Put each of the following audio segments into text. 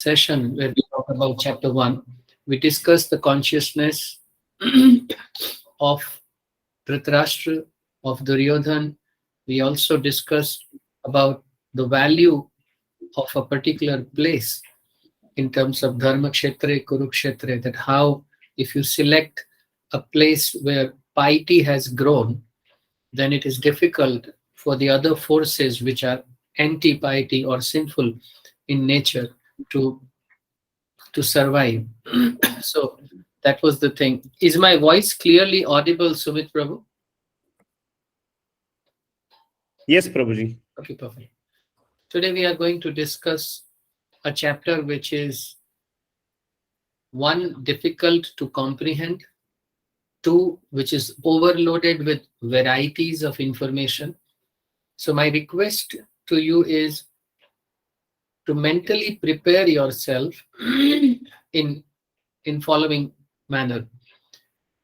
session where we talk about chapter 1, we discussed the consciousness of Dhritarashtra, of Duryodhan. We also discussed about the value of a particular place in terms of Dharma Kshetra, Kurukshetra, that how if you select a place where piety has grown, then it is difficult for the other forces which are anti-piety or sinful in nature to survive. So that was the thing. Is my voice clearly audible, Sumit Prabhu? Yes, Prabhuji. Okay, perfect. Today we are going to discuss a chapter which is one, difficult to comprehend, two, which is overloaded with varieties of information. So my request to you is to mentally prepare yourself in following manner.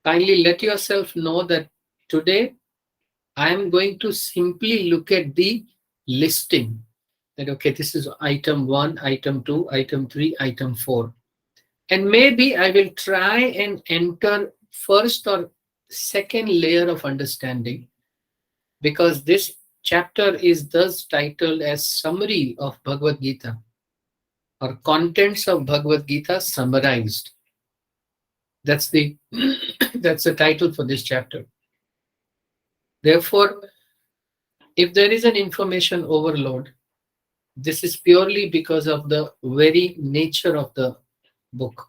Kindly let yourself know that today I am going to simply look at the listing. That okay, this is item 1, item 2, item 3, item 4. And maybe I will try and enter first or second layer of understanding, because this chapter is thus titled as Summary of Bhagavad Gita, or Contents of Bhagavad Gita Summarized. That's the that's the title for this chapter. Therefore, if there is an information overload, this is purely because of the very nature of the book.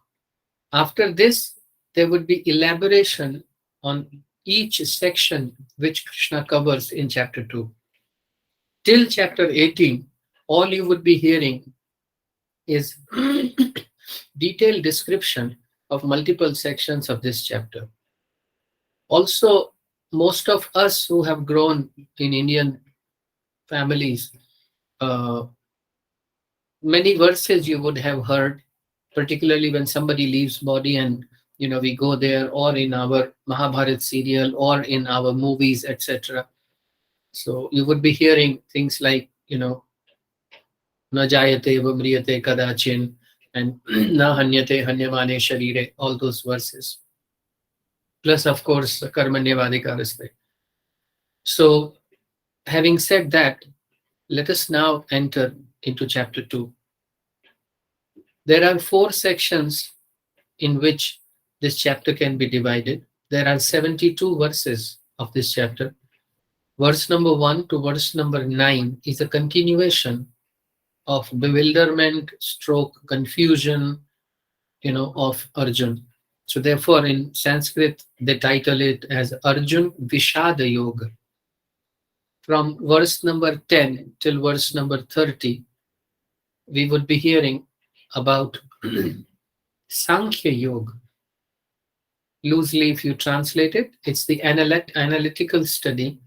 After this, there would be elaboration on each section which Krishna covers in chapter 2. Till chapter 18, all you would be hearing is detailed description of multiple sections of this chapter. Also, most of us who have grown in Indian families, many verses you would have heard, particularly when somebody leaves body and we go there, or in our Mahabharat serial, or in our movies, etc. So you would be hearing things like na jayate vamriyate kadachin and na hanyate hanyamane sharire, all those verses. Plus, of course, karmanyavadikaraste. So, having said that, let us now enter into chapter 2. There are 4 sections in which this chapter can be divided. There are 72 verses of this chapter. Verse number 1 to verse number 9 is a continuation of bewilderment stroke confusion, of Arjun. So therefore, in Sanskrit, they title it as Arjun Vishada Yoga. From verse number 10 till verse number 30, we would be hearing about Sankhya Yoga. Loosely, if you translate it, it's the analytical study.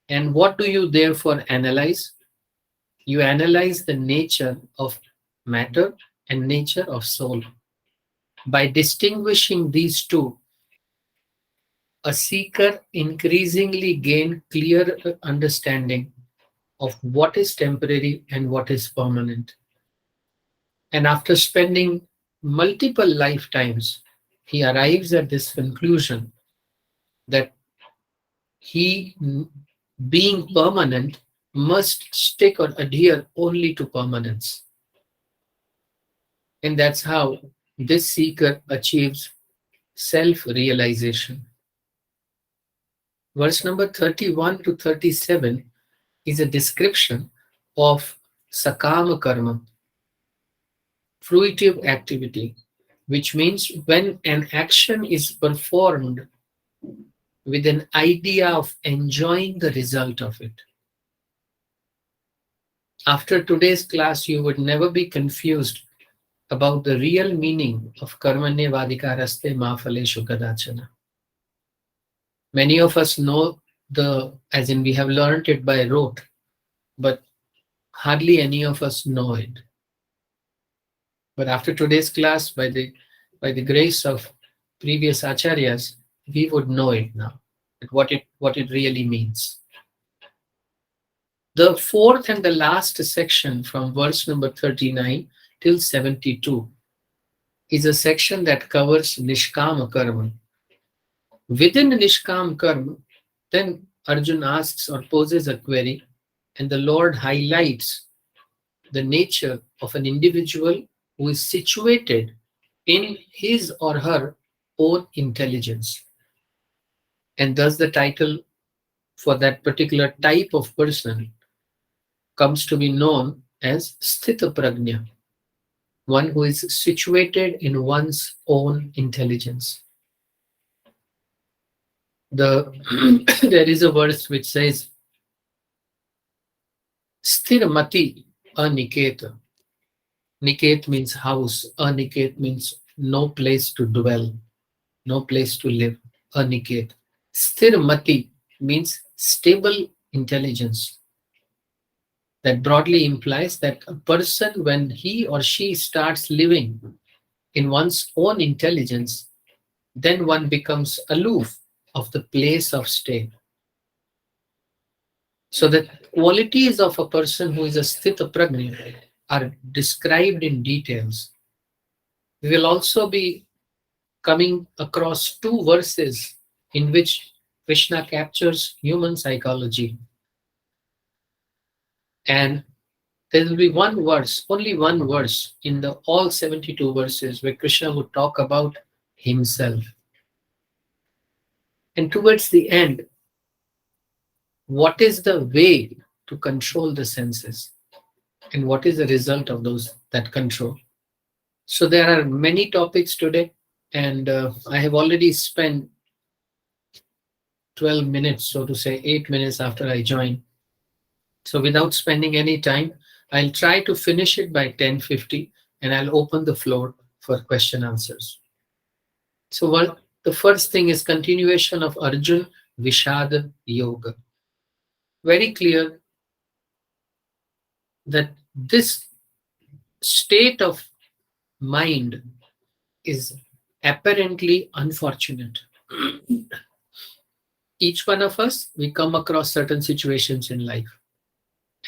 And what do you therefore analyze? You analyze the nature of matter and nature of soul. By distinguishing these two, a seeker increasingly gains clear understanding of what is temporary and what is permanent. And after spending multiple lifetimes, he arrives at this conclusion that he, being permanent, must stick or adhere only to permanence. And that's how this seeker achieves self-realization. Verse number 31 to 37 is a description of sakama karma, fruitive activity, which means when an action is performed with an idea of enjoying the result of it. After today's class, you would never be confused about the real meaning of karmanye vadikaraste ma phaleshu kadachana. Many of us know as in we have learned it by rote, but hardly any of us know it. But after today's class, by the grace of previous acharyas, we would know it now, what it really means. The fourth and the last section from verse number 39 till 72 is a section that covers Nishkama Karma. Within Nishkam Karma, then Arjun asks or poses a query, and the Lord highlights the nature of an individual who is situated in his or her own intelligence. And thus the title for that particular type of person comes to be known as Sthita Prajna, one who is situated in one's own intelligence. There is a verse which says, Sthirmati aniketa. Niket means house. Aniket means no place to dwell, no place to live. Aniket. Sthirmati means stable intelligence. That broadly implies that a person, when he or she starts living in one's own intelligence, then one becomes aloof of the place of stay. So the qualities of a person who is a Sthita Prajna are described in details. We will also be coming across two verses in which Krishna captures human psychology. And there will be one verse, only one verse in the all 72 verses where Krishna would talk about himself. And towards the end, what is the way to control the senses? And what is the result of that control? So there are many topics today, and I have already spent 12 minutes, so to say 8 minutes after I joined. So without spending any time, I'll try to finish it by 10:50, and I'll open the floor for question answers. So the first thing is continuation of Arjun Vishad Yoga. Very clear that this state of mind is apparently unfortunate. Each one of us, we come across certain situations in life,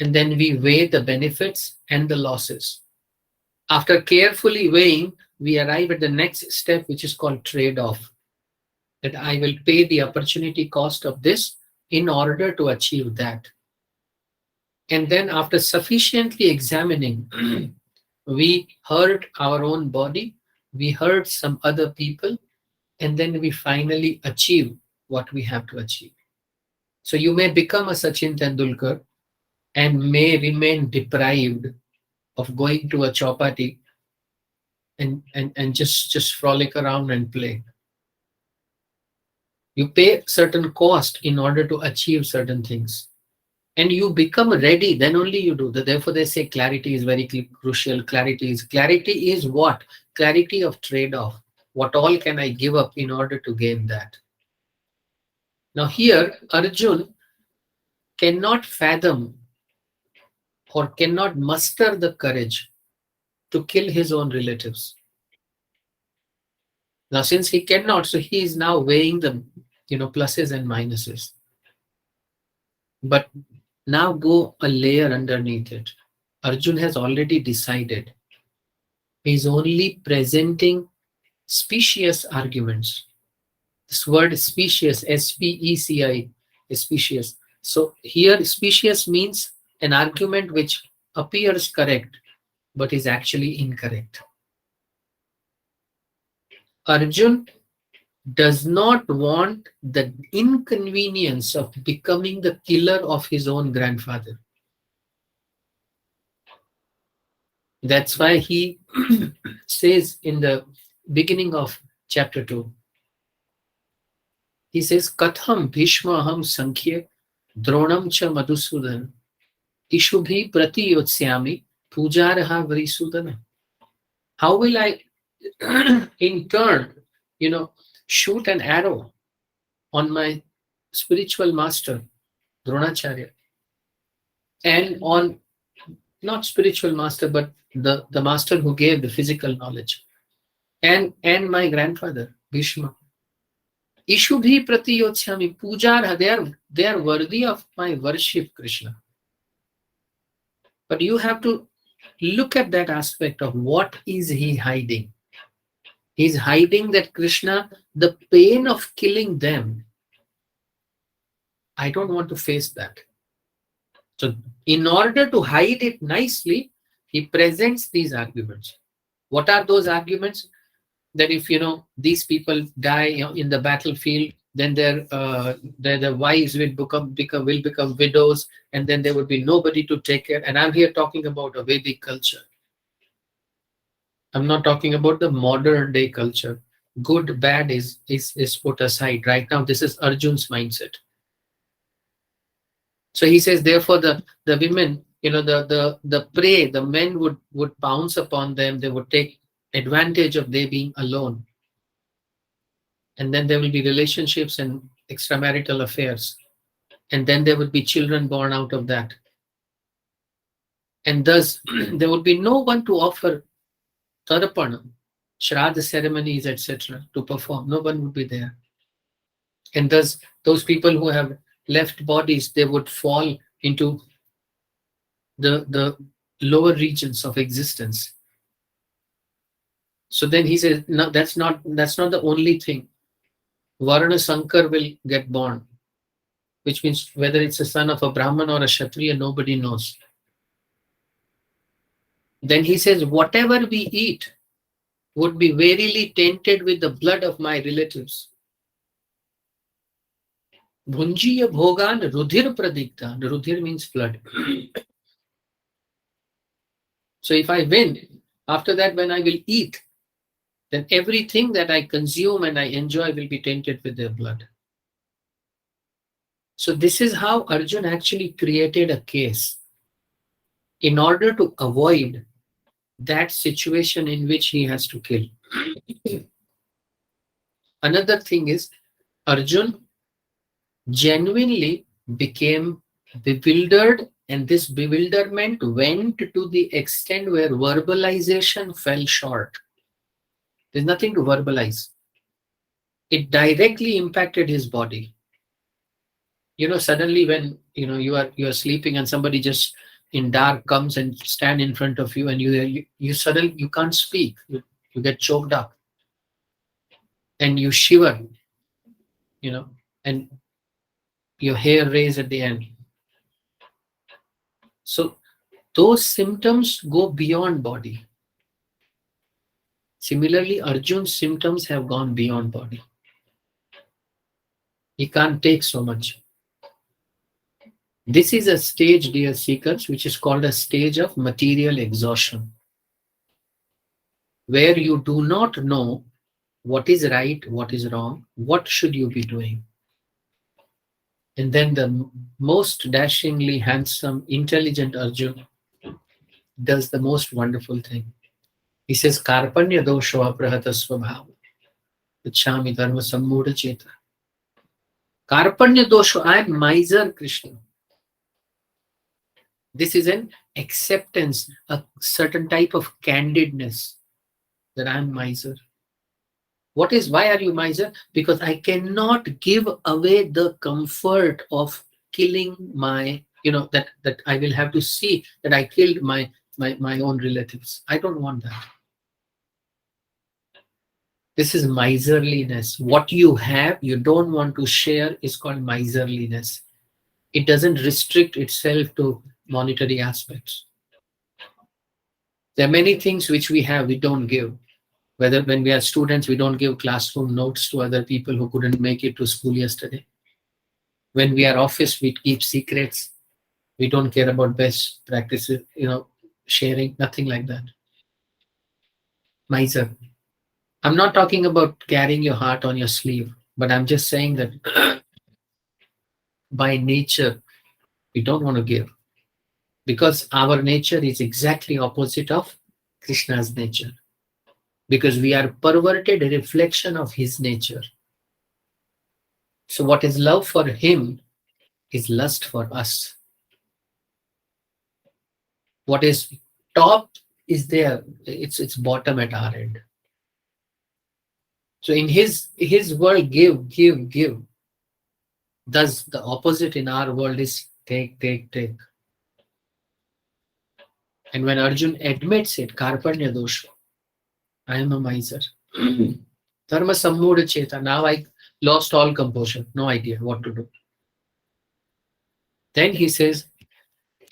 and then we weigh the benefits and the losses. After carefully weighing, we arrive at the next step, which is called trade-off. That I will pay the opportunity cost of this in order to achieve that. And then after sufficiently examining, we hurt our own body, we hurt some other people, and then we finally achieve what we have to achieve. So you may become a Sachin Tendulkar and may remain deprived of going to a chowpatty and just frolic around and play. You pay certain cost in order to achieve certain things. And you become ready, then only you do that. Therefore, they say clarity is very crucial. Clarity is what? Clarity of trade-off. What all can I give up in order to gain that? Now here, Arjun cannot fathom or cannot muster the courage to kill his own relatives. Now, since he cannot, so he is now weighing the pluses and minuses. But now go a layer underneath it. Arjun has already decided. He's only presenting specious arguments. This word specious, S-P-E-C-I, is specious. So here specious means an argument which appears correct, but is actually incorrect. Arjun does not want the inconvenience of becoming the killer of his own grandfather. That's why he says in the beginning of chapter 2, he says, Katham Bhishma Aham Sankhya Dronam Cha Madhusudan Ishubhi Prati Yotsyami Pujaraha Varisudana. How will I in turn, shoot an arrow on my spiritual master, Dronacharya, and on not spiritual master, but the master who gave the physical knowledge, and my grandfather, Bhishma. Ishubhi Prati Yotsyami Pujar, they are worthy of my worship, Krishna. But you have to look at that aspect of what is he hiding. He's hiding that Krishna, the pain of killing them, I don't want to face that. So in order to hide it nicely, he presents these arguments. What are those arguments? That if these people die in the battlefield, then their wives will become widows, and then there would be nobody to take care. And I'm here talking about a Vedic culture. I'm not talking about the modern day culture. Good, bad is put aside. Right now, this is Arjun's mindset. So he says, therefore, the women, the prey, the men would pounce upon them. They would take advantage of they being alone. And then there will be relationships and extramarital affairs. And then there would be children born out of that. And thus, there would be no one to offer tarapana, shraddha ceremonies, etc. to perform. No one would be there. And thus, those people who have left bodies, they would fall into the lower regions of existence. So then he says, no, that's not the only thing. Varna Sankar will get born, which means whether it's a son of a Brahman or a Kshatriya, nobody knows. Then he says, whatever we eat would be verily tainted with the blood of my relatives. Bhunjiya bhogan rudhir pradikta. Rudhir means blood. So if I win, after that when I will eat, then everything that I consume and I enjoy will be tainted with their blood. So this is how Arjun actually created a case in order to avoid that situation in which he has to kill. Another thing is, Arjun genuinely became bewildered, and this bewilderment went to the extent where verbalization fell short. There's nothing to verbalize. It directly impacted his body. Suddenly when you are sleeping and somebody just in dark comes and stand in front of you, and you suddenly you can't speak. You get choked up and you shiver, and your hair raised at the end. So those symptoms go beyond body. Similarly, Arjun's symptoms have gone beyond body. He can't take so much. This is a stage, dear seekers, which is called a stage of material exhaustion, where you do not know what is right, what is wrong, what should you be doing. And then the most dashingly handsome, intelligent Arjun does the most wonderful thing. He says, Karpanya dosho aprahata svabhava, ichhami dharma sammuda cheta. Karpanya dosho, I am miser, Krishna. This is an acceptance, a certain type of candidness that I am miser. Why are you miser? Because I cannot give away the comfort of killing my, that I will have to see that I killed my own relatives. I don't want that. This is miserliness. What you have, you don't want to share, is called miserliness. It doesn't restrict itself to monetary aspects. There are many things which we have, we don't give. Whether when we are students, we don't give classroom notes to other people who couldn't make it to school yesterday. When we are office, we keep secrets. We don't care about best practices, sharing, nothing like that. Miser. I'm not talking about carrying your heart on your sleeve, but I'm just saying that by nature, we don't want to give. Because our nature is exactly opposite of Krishna's nature. Because we are perverted reflection of his nature. So what is love for him is lust for us. What is top is there, it's bottom at our end. So in his world, give. Thus the opposite in our world is take. And when Arjun admits it, Karpanya dosha, I am a miser. Dharma sammudha cheta, now I lost all composure, no idea what to do. Then he says,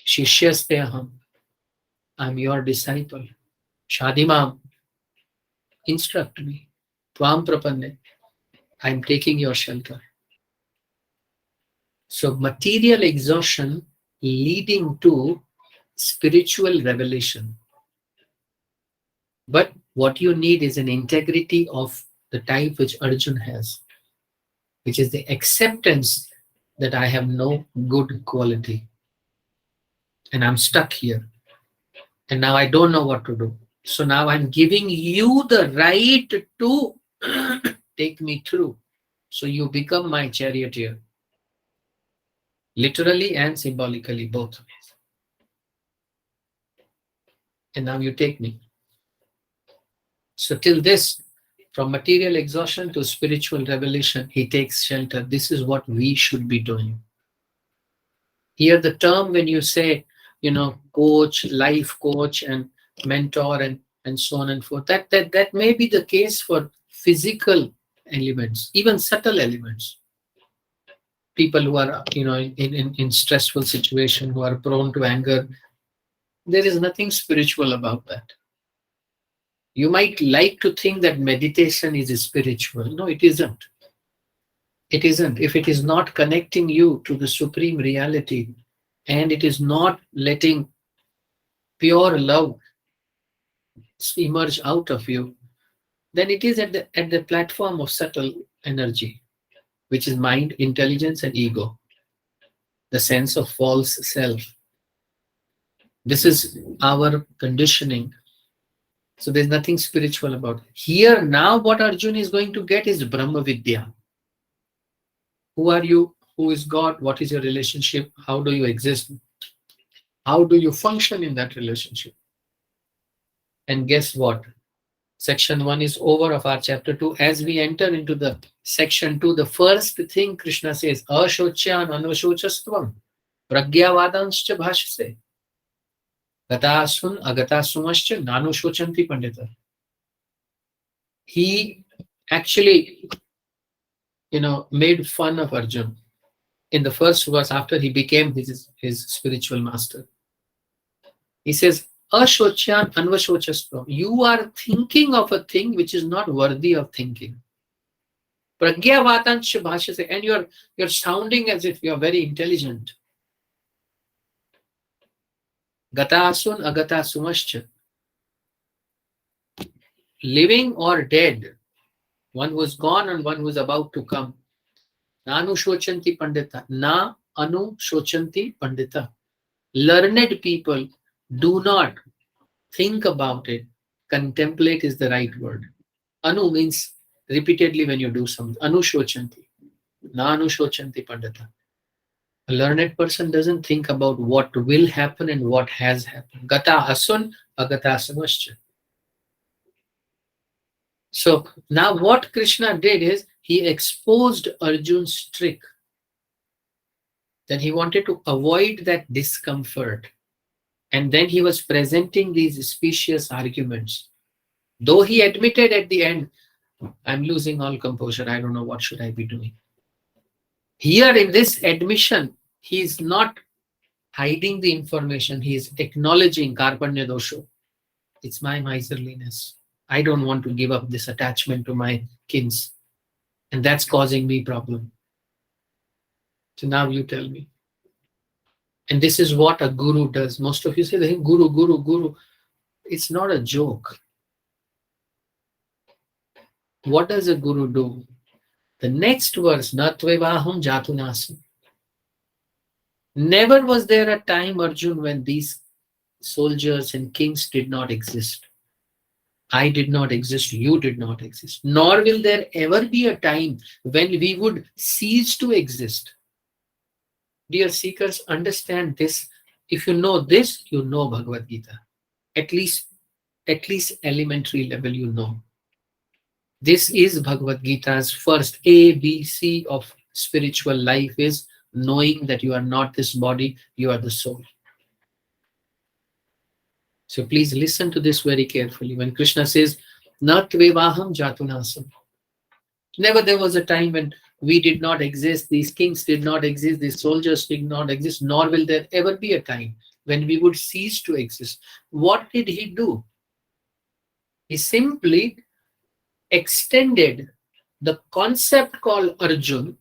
Shishyaste aham, I'm your disciple. Shadimam, instruct me. Tvam prapanne, I'm taking your shelter. So material exhaustion leading to spiritual revelation. But what you need is an integrity of the type which Arjun has, which is the acceptance that I have no good quality and I'm stuck here. And now I don't know what to do. So now I'm giving you the right to take me through. So you become my charioteer. Literally and symbolically, both ways. And now you take me. So till this, from material exhaustion to spiritual revelation, he takes shelter. This is what we should be doing. Here the term when you say, coach, life coach and mentor and so on and forth, that may be the case for physical elements, even subtle elements. People who are, in stressful situation, who are prone to anger, there is nothing spiritual about that. You might like to think that meditation is spiritual. No, it isn't. It isn't. If it is not connecting you to the supreme reality and it is not letting pure love emerge out of you, then it is at the platform of subtle energy, which is mind, intelligence, and ego, the sense of false self. This is our conditioning. So there's nothing spiritual about it. Here now what Arjun is going to get is Brahma Vidya. Who are you? Who is God? What is your relationship? How do you exist? How do you function in that relationship? And guess what? Section 1 is over of our chapter 2. As we enter into the section 2, the first thing Krishna says, Ashocyan anvashochastvam pragyavadanscha bhashase gatasun agatasunascha nanushocanti pandita. He actually, made fun of Arjun in the first verse after he became his spiritual master. He says, Ashocyan anvashochastvam. You are thinking of a thing which is not worthy of thinking. Pragyavadanscha bhashase, and you're sounding as if you're very intelligent. Gatasun agatasumascha. Living or dead, one who is gone and one who is about to come. Nanu shochanti pandita. Na anu shochanti pandita. Learned people do not think about it. Contemplate is the right word. Anu means repeatedly when you do something. Anu shochanti. Na anu shochanti pandita. A learned person doesn't think about what will happen and what has happened. Gata asun agata samascha. So now what Krishna did is he exposed Arjun's trick. That he wanted to avoid that discomfort. And then he was presenting these specious arguments. Though he admitted at the end, I'm losing all composure. I don't know what should I be doing. Here in this admission, he is not hiding the information. He is acknowledging Karpanya dosha. It's my miserliness. I don't want to give up this attachment to my kins. And that's causing me problem. So now you tell me. And this is what a guru does. Most of you say, guru, guru, guru. It's not a joke. What does a guru do? The next verse, Natvevaham jatunasam. Never was there a time, Arjun, when these soldiers and kings did not exist. I did not exist, you did not exist. Nor will there ever be a time when we would cease to exist. Dear seekers, understand this. If you know this, you know Bhagavad Gita. At least elementary level you know. This is Bhagavad Gita's first ABC of spiritual life, is knowing that you are not this body, you are the soul. So please listen to this very carefully. When Krishna says, Na tvevaham jatunasam. Never there was a time when we did not exist, these kings did not exist, these soldiers did not exist, nor will there ever be a time when we would cease to exist. What did he do? He simply extended the concept called Arjun.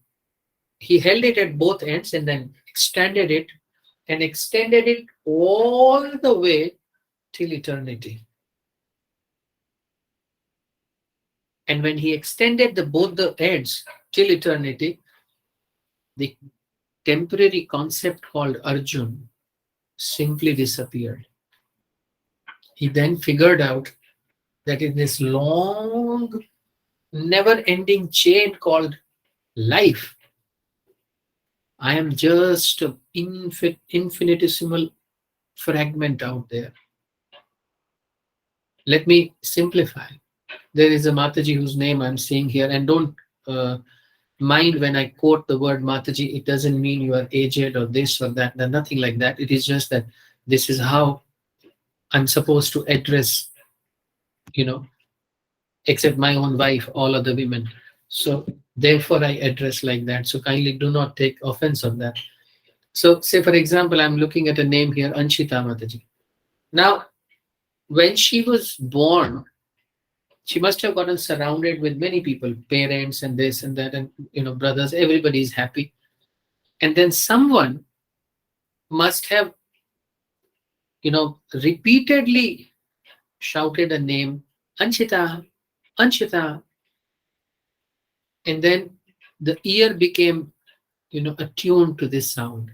He held it at both ends and then extended it all the way till eternity. And when he extended both the ends till eternity, the temporary concept called Arjun simply disappeared. He then figured out that in this long, never-ending chain called life, I am just an infinitesimal fragment out there. Let me simplify. There is a Mataji whose name I'm saying here, and don't mind when I quote the word Mataji, it doesn't mean you are aged or this or that, nothing like that. It is just that this is how I'm supposed to address, except my own wife, all other women. So therefore I address like that. So kindly do not take offense of that. So say for example, I'm looking at a name here, Anshita Mataji. Now, when she was born, she must have gotten surrounded with many people, parents and this and that, and brothers, everybody is happy. And then someone must have, repeatedly shouted a name, Anshita, Anshita. And then the ear became, attuned to this sound.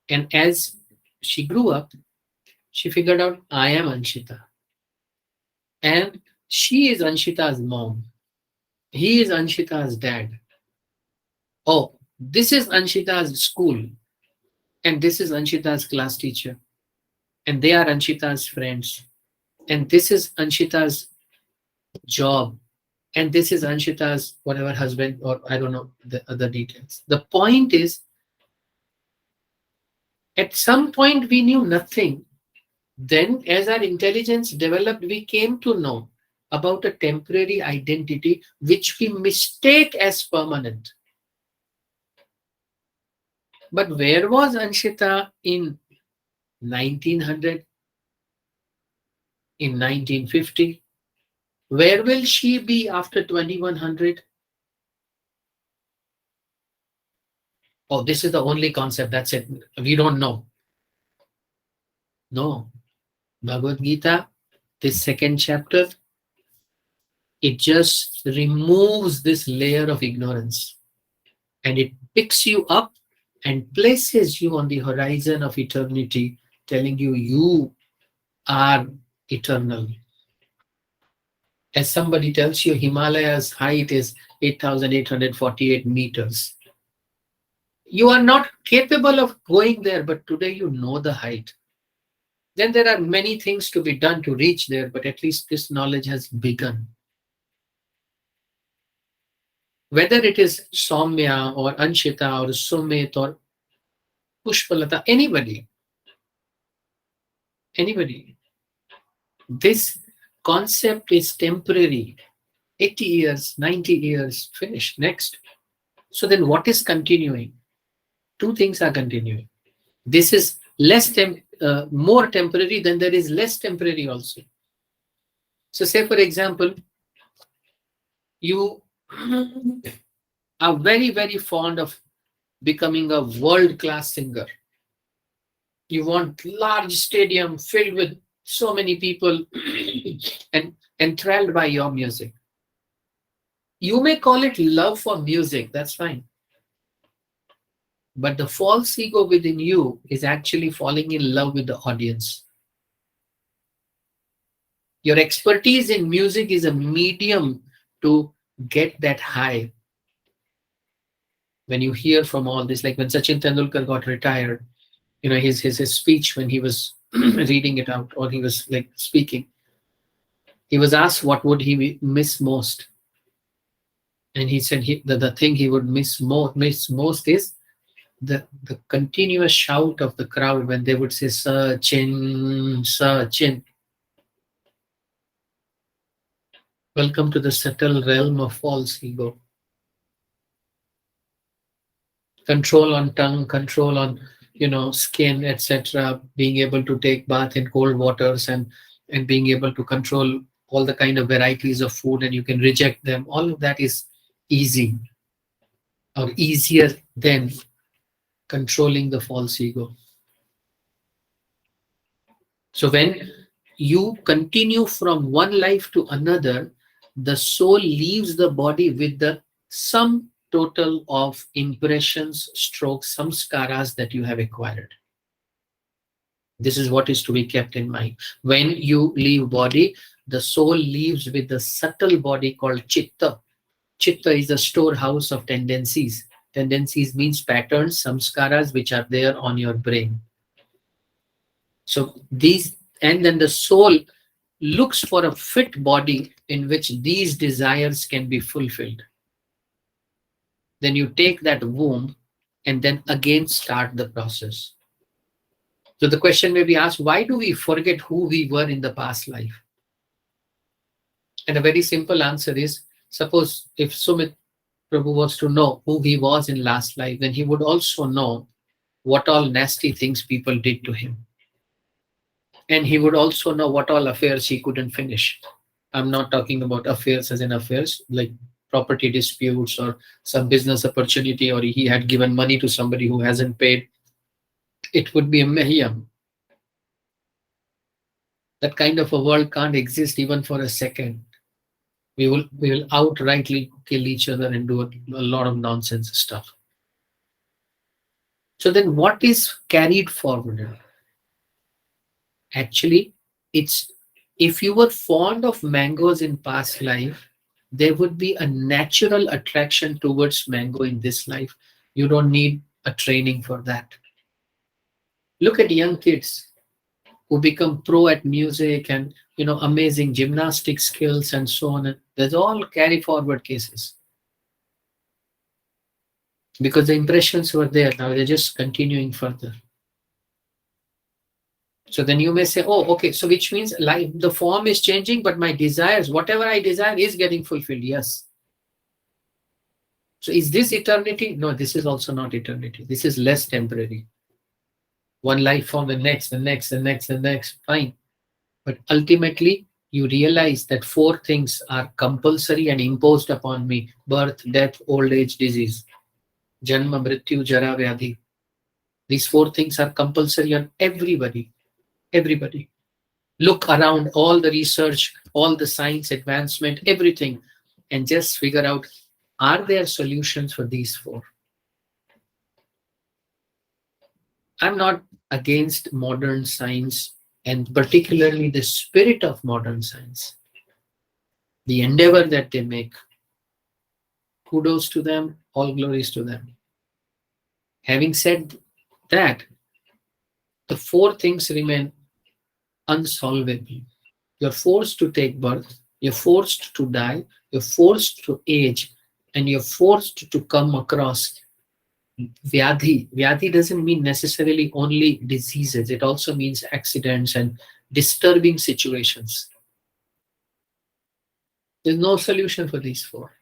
And as she grew up, she figured out, I am Anshita. And she is Anshita's mom. He is Anshita's dad. Oh, this is Anshita's school. And this is Anshita's class teacher. And they are Anshita's friends. And this is Anshita's job. And this is Anshita's whatever husband, or I don't know the other details. The point is, at some point we knew nothing. Then as our intelligence developed, we came to know about a temporary identity which we mistake as permanent. But where was Anshita in 1900? In 1950? Where will she be after 2100? Oh, this is the only concept. That's it. We don't know. No. Bhagavad Gita, this second chapter, it just removes this layer of ignorance. And it picks you up and places you on the horizon of eternity, telling you, you are eternal. As somebody tells you, Himalaya's height is 8,848 meters. You are not capable of going there, but today you know the height. Then there are many things to be done to reach there, but at least this knowledge has begun. Whether it is Soumya or Anshita or Sumit or Pushpalata, anybody. This concept is temporary. 80 years, 90 years, finished, next. So then what is continuing? Two things are continuing. This is more temporary, than there is less temporary also. So say for example, you are very, very fond of becoming a world-class singer. You want large stadium filled with so many people and enthralled by your music. You may call it love for music, that's fine. But the false ego within you is actually falling in love with the audience. Your expertise in music is a medium to get that high. When you hear from all this, like when Sachin Tendulkar got retired, his speech when he was reading it out, or he was like speaking, he was asked what would he miss most. And he said the thing he would miss most is the continuous shout of the crowd when they would say Sachin, Sachin. Welcome to the subtle realm of false ego. Control on tongue, control on skin, etc. Being able to take bath in cold waters and being able to control all the kind of varieties of food, and you can reject them. All of that is easy or easier than controlling the false ego. So when you continue from one life to another, the soul leaves the body with the sum total of impressions, strokes, samskaras that you have acquired. This is what is to be kept in mind. When you leave body, the soul leaves with the subtle body called chitta. Chitta is the storehouse of tendencies. Tendencies means patterns, samskaras, which are there on your brain. So these, and then the soul looks for a fit body in which these desires can be fulfilled. Then you take that womb and then again start the process. So the question may be asked, why do we forget who we were in the past life? And a very simple answer is, suppose if Sumit Prabhu was to know who he was in last life, then he would also know what all nasty things people did to him. And he would also know what all affairs he couldn't finish. I'm not talking about affairs as in affairs, like property disputes or some business opportunity, or he had given money to somebody who hasn't paid. It would be a mayhem. That kind of a world can't exist even for a second. We will outrightly kill each other and do a lot of nonsense stuff. So then what is carried forward? Actually, it's, if you were fond of mangoes in past life, there would be a natural attraction towards mango in this life. You don't need a training for that. Look at young kids who become pro at music and amazing gymnastic skills and so on. There's all carry forward cases. Because the impressions were there, now they're just continuing further. So then you may say, oh, okay, so which means life, the form is changing, but my desires, whatever I desire is getting fulfilled. Yes. So is this eternity? No, this is also not eternity. This is less temporary. One life form, the next, the next, the next, the next, fine. But ultimately, you realize that four things are compulsory and imposed upon me: birth, death, old age, disease. Janma, Mrityu, Jara, Vyadhi. These four things are compulsory on everybody. Everybody. Look around, all the research, all the science advancement, everything, and just figure out, are there solutions for these four? I'm not against modern science, and particularly the spirit of modern science. The endeavor that they make, kudos to them, all glories to them. Having said that, the four things remain unsolvable. You're forced to take birth, you're forced to die, you're forced to age, and you're forced to come across Vyadhi. Vyadhi doesn't mean necessarily only diseases, it also means accidents and disturbing situations. There's no solution for these four.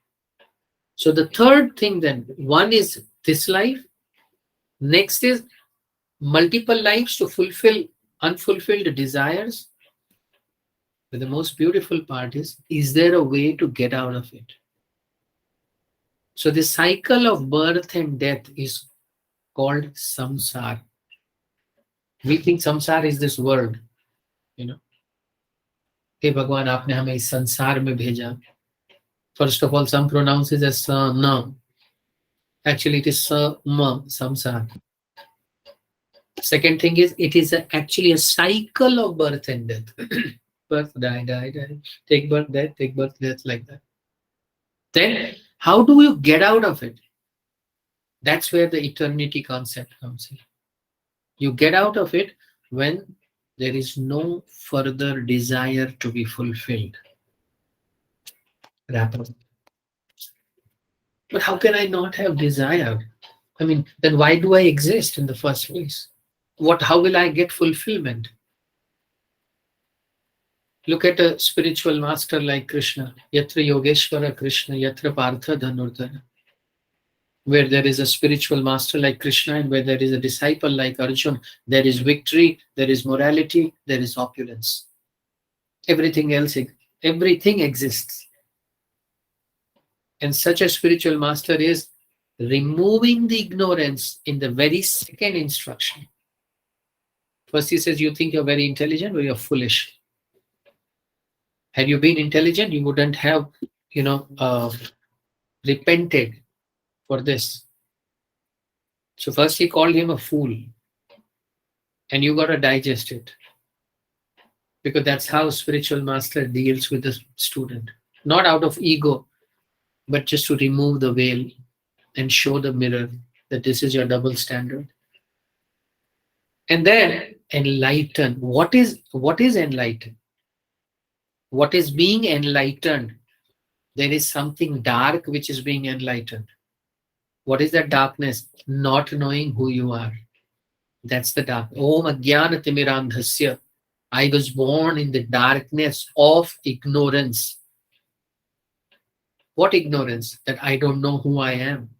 So the third thing then, one is this life, next is multiple lives to fulfill unfulfilled desires. But the most beautiful part is there a way to get out of it? So the cycle of birth and death is called samsara. We think samsara is this world, Hey Bhagwan, आपने हमें इस संसार में भेजा. First of all, some pronounce it as na. Actually, it is samsara. Second thing is, it is actually a cycle of birth and death. Birth, die, die, die. Take birth, death, like that. Then, how do you get out of it? That's where the eternity concept comes in. You get out of it when there is no further desire to be fulfilled. Wrap up. But how can I not have desire? I mean, then why do I exist in the first place? How will I get fulfillment? Look at a spiritual master like Krishna. Yatra Yogeshwara Krishna, Yatra Partha Dhanurdhara. Where there is a spiritual master like Krishna and where there is a disciple like Arjun, there is victory, there is morality, there is opulence. Everything else, everything exists. And such a spiritual master is removing the ignorance in the very second instruction. First he says, you think you're very intelligent or you're foolish. Had you been intelligent, you wouldn't have, repented for this. So first he called him a fool. And you got to digest it. Because that's how spiritual master deals with the student. Not out of ego, but just to remove the veil and show the mirror that this is your double standard. And then enlighten. What is enlightened? What is being enlightened? There is something dark which is being enlightened. What is that darkness? Not knowing who you are. That's the dark. Om Ajnana Timirandhasya. I was born in the darkness of ignorance. What ignorance? That I don't know who I am.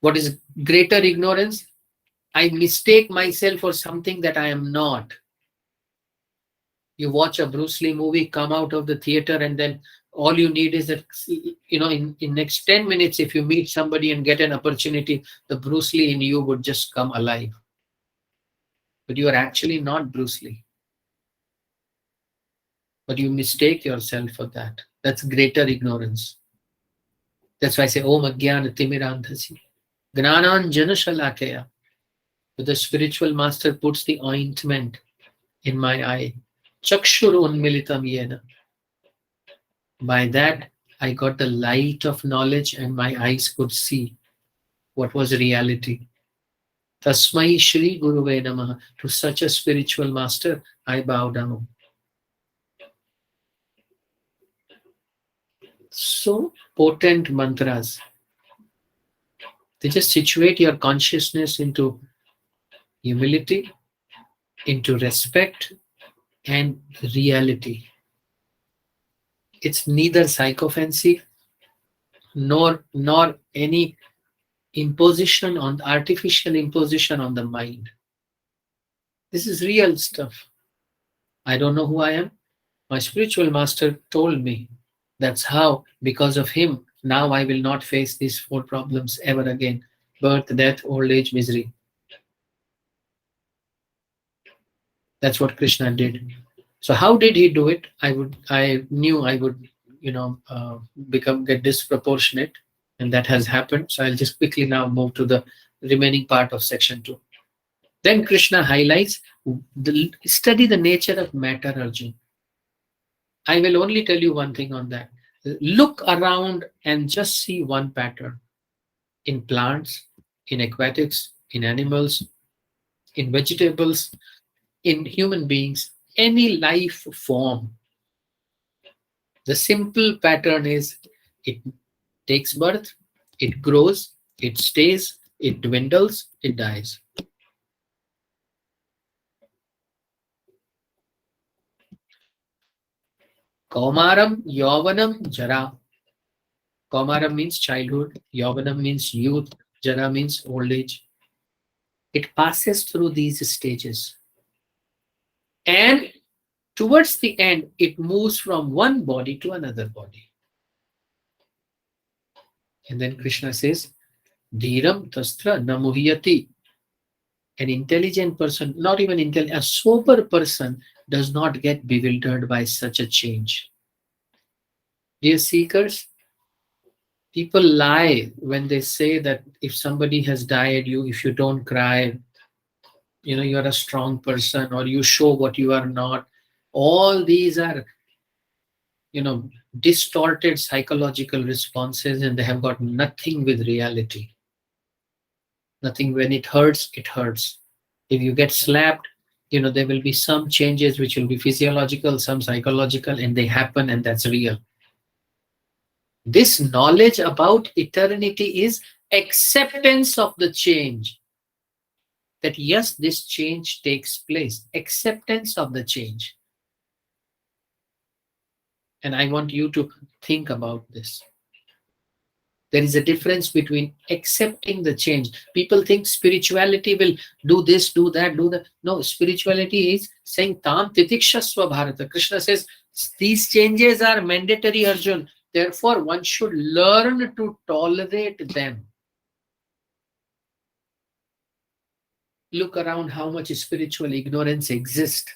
What is greater ignorance? I mistake myself for something that I am not. You watch a Bruce Lee movie, come out of the theater, and then all you need is that, in next 10 minutes, if you meet somebody and get an opportunity, the Bruce Lee in you would just come alive. But you are actually not Bruce Lee. But you mistake yourself for that. That's greater ignorance. That's why I say, Om Ajnana Timirandhasya. Gnananjana Shalakaya. The spiritual master puts the ointment in my eye. Chakshur Unmilitam Yena. By that, I got the light of knowledge and my eyes could see what was reality. Tasmai Shri Guruve Namaha. To such a spiritual master, I bow down. So potent mantras. They just situate your consciousness into humility, into respect, and reality. It's neither psychophancy nor any artificial imposition on the mind. This is real stuff. I don't know who I am. My spiritual master told me. That's how, because of him, now I will not face these 4 problems ever again. Birth, death, old age, misery. That's what Krishna did. So how did he do it? I knew I would, get disproportionate, and that has happened. So I'll just quickly now move to the remaining part of section 2. Then Krishna highlights, study the nature of matter, Arjun. I will only tell you one thing on that. Look around and just see one pattern. In plants, in aquatics, in animals, in vegetables, in human beings, any life form. The simple pattern is it takes birth, it grows, it stays, it dwindles, it dies. Kaumaram, Yauvanam, Jara. Kaumaram means childhood, Yauvanam means youth, Jara means old age. It passes through these stages. And towards the end, it moves from one body to another body. And then Krishna says, Dhiram tastra namuhyati. An intelligent person, not even intelligent, a sober person does not get bewildered by such a change. Dear seekers, people lie when they say that if somebody has died, if you don't cry, you're a strong person, or you show what you are not. All these are, distorted psychological responses, and they have got nothing with reality. Nothing. When it hurts, it hurts. If you get slapped, there will be some changes which will be physiological, some psychological, and they happen, and that's real. This knowledge about eternity is acceptance of the change. That yes, this change takes place. Acceptance of the change. And I want you to think about this. There is a difference between accepting the change. People think spirituality will do this, do that, do that. No, spirituality is saying Tam Titikshasva Bharata. Krishna says these changes are mandatory, Arjun. Therefore, one should learn to tolerate them. Look around how much spiritual ignorance exists.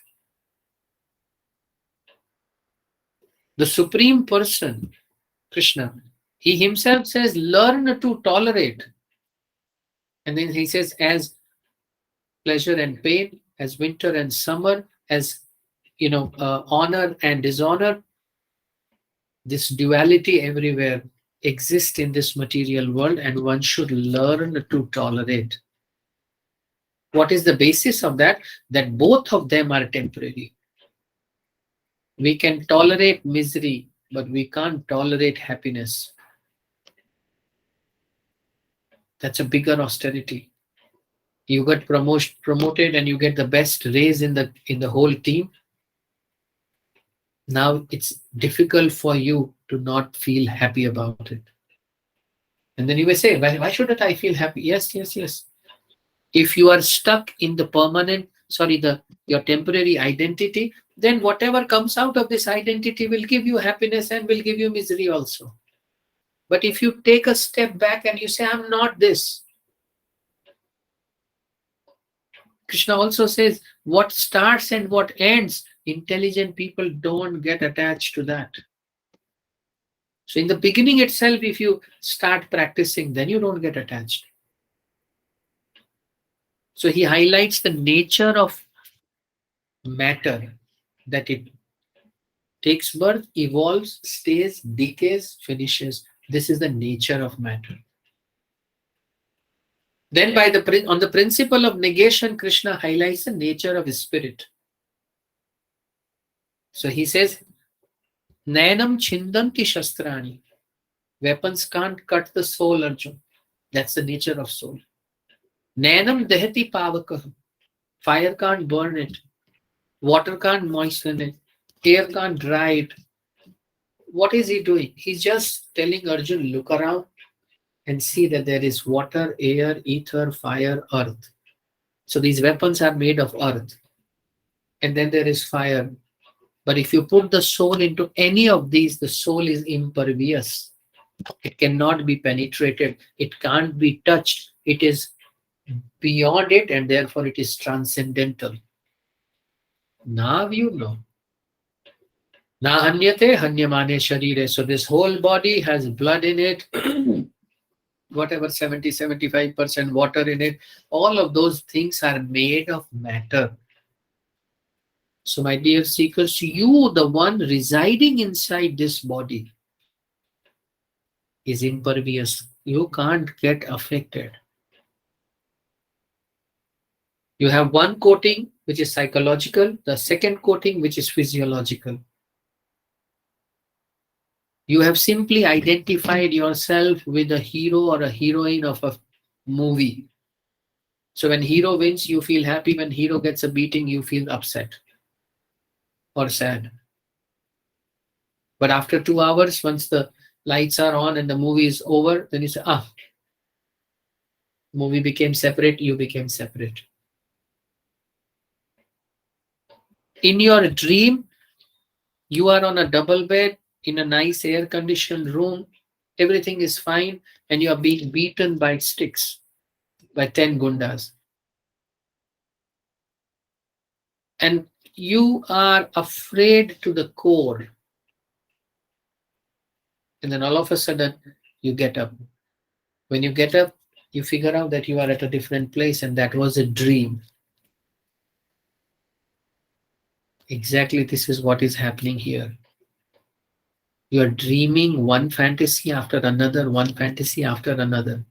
The Supreme Person, Krishna, he himself says, learn to tolerate. And then he says, as pleasure and pain, as winter and summer, as honor and dishonor, this duality everywhere exists in this material world, and one should learn to tolerate. What is the basis of that? That both of them are temporary. We can tolerate misery, but we can't tolerate happiness. That's a bigger austerity. You get promoted and you get the best raise in the whole team. Now it's difficult for you to not feel happy about it. And then you may say, why shouldn't I feel happy? Yes. If you are stuck in the your temporary identity, then whatever comes out of this identity will give you happiness and will give you misery also. But if you take a step back and you say, I'm not this. Krishna also says, what starts and what ends, intelligent people don't get attached to that. So in the beginning itself, if you start practicing, then you don't get attached. So he highlights the nature of matter, that it takes birth, evolves, stays, decays, finishes. This is the nature of matter. Then on the principle of negation, Krishna highlights the nature of spirit. So he says, Nayanam chindanti shastrani. Weapons can't cut the soul, Arjun. That's the nature of soul. Nayanam dehati pavakah. Fire can't burn it. Water can't moisten it. Air can't dry it. What is he doing? He's just telling Arjun, look around and see that there is water, air, ether, fire, earth. So these weapons are made of earth. And then there is fire. But if you put the soul into any of these, the soul is impervious. It cannot be penetrated. It can't be touched. It is beyond it, and therefore it is transcendental. Now you know. Na hanyate hanyamane sharire. So this whole body has blood in it, whatever 70-75% water in it. All of those things are made of matter. So my dear seekers, you, the one residing inside this body, is impervious. You can't get affected. You have one coating which is psychological, the second coating which is physiological. You have simply identified yourself with a hero or a heroine of a movie. So when hero wins, you feel happy. When hero gets a beating, you feel upset or sad. But after 2 hours, once the lights are on and the movie is over, then you say, movie became separate, you became separate. In your dream, you are on a double bed in a nice air-conditioned room. Everything is fine, and you are being beaten by sticks, by 10 gundas. And you are afraid to the core. And then all of a sudden, you get up. When you get up, you figure out that you are at a different place, and that was a dream. Exactly, this is what is happening here. You are dreaming one fantasy after another, one fantasy after another.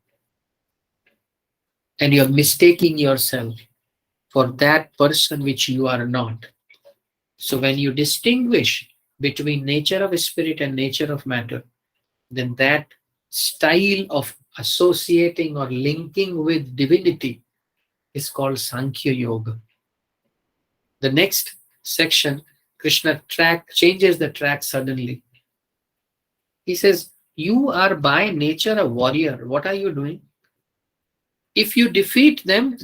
And you are mistaking yourself for that person which you are not. So when you distinguish between nature of spirit and nature of matter, then that style of associating or linking with divinity is called Sankhya Yoga. The next section, Krishna changes the track suddenly. He says, you are by nature a warrior. What are you doing? If you defeat them,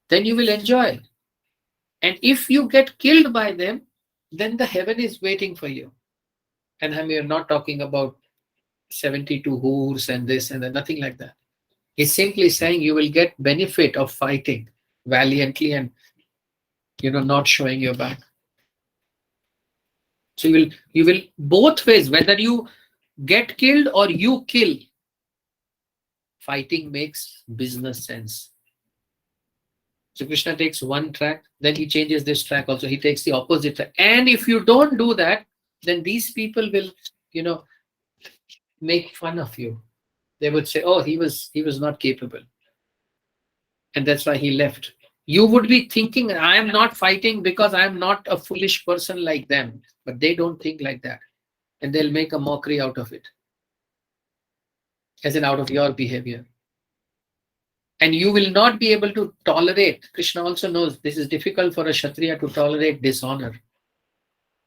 then you will enjoy. And if you get killed by them, then the heaven is waiting for you. And we are not talking about 72 hoors and this and that, nothing like that. He's simply saying you will get benefit of fighting valiantly and not showing your back. So you will both ways, whether you get killed or you kill, fighting makes business sense. So Krishna takes one track, then he changes this track also. He takes the opposite track. And if you don't do that, then these people will, make fun of you. They would say, oh, he was not capable. And that's why he left. You would be thinking, I am not fighting because I am not a foolish person like them. But they don't think like that. And they'll make a mockery out of it. As in out of your behavior. And you will not be able to tolerate. Krishna also knows this is difficult for a Kshatriya to tolerate dishonor.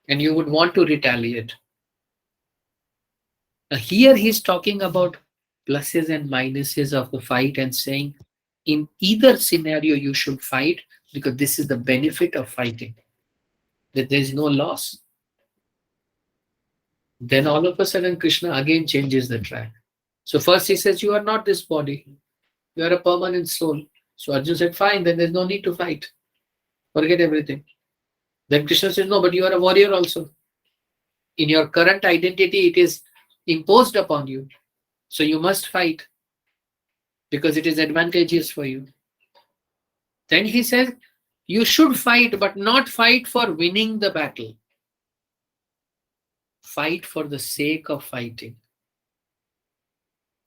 And you would want to retaliate. Now here he's talking about pluses and minuses of the fight and saying, in either scenario you should fight because this is the benefit of fighting. That there is no loss. Then all of a sudden Krishna again changes the track. So first he says, you are not this body. You are a permanent soul. So Arjuna said, fine, then there's no need to fight. Forget everything. Then Krishna says, no, but you are a warrior also. In your current identity, it is imposed upon you. So you must fight because it is advantageous for you. Then he says, you should fight, but not fight for winning the battle. Fight for the sake of fighting.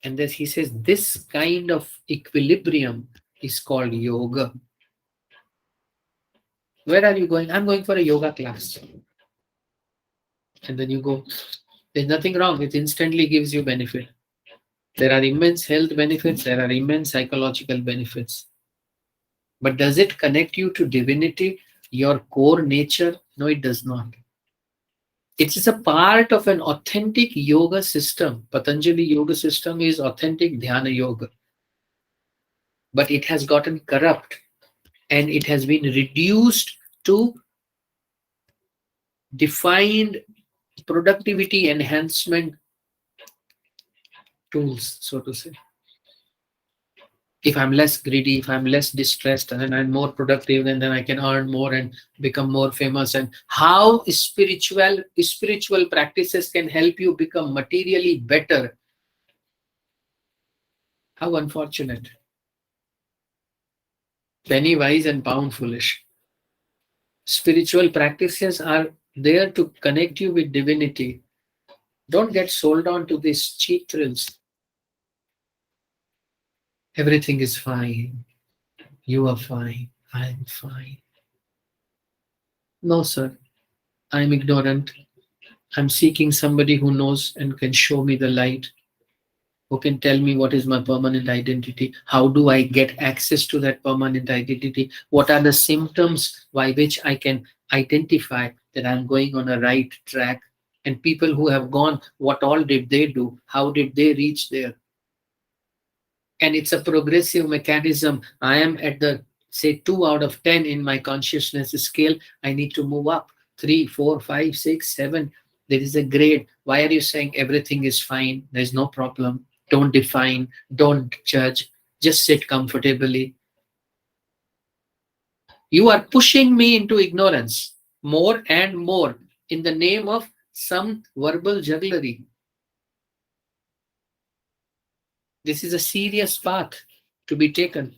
And then he says, this kind of equilibrium is called yoga. Where are you going? I'm going for a yoga class. And then you go. There's nothing wrong. It instantly gives you benefit. There are immense health benefits. There are immense psychological benefits. But does it connect you to divinity, your core nature? No, it does not. It is a part of an authentic yoga system. Patanjali yoga system is authentic dhyana yoga. But it has gotten corrupt and it has been reduced to defined productivity enhancement tools, so to say. If I'm less greedy, if I'm less distressed, and then I'm more productive, and then I can earn more and become more famous. And how spiritual practices can help you become materially better. How unfortunate. Penny wise and pound foolish. Spiritual practices are there to connect you with divinity. Don't get sold on to these cheap thrills. Everything is fine. You are fine. I'm fine. No, sir. I'm ignorant. I'm seeking somebody who knows and can show me the light, who can tell me what is my permanent identity. How do I get access to that permanent identity? What are the symptoms by which I can identify that I'm going on a right track? And people who have gone, what all did they do? How did they reach there? And it's a progressive mechanism. I am at the, say, 2 out of 10 in my consciousness scale. I need to move up 3, 4, 5, 6, 7. There is a grade. Why are you saying everything is fine? There's no problem. Don't define. Don't judge. Just sit comfortably. You are pushing me into ignorance more and more in the name of some verbal jugglery. This is a serious path to be taken.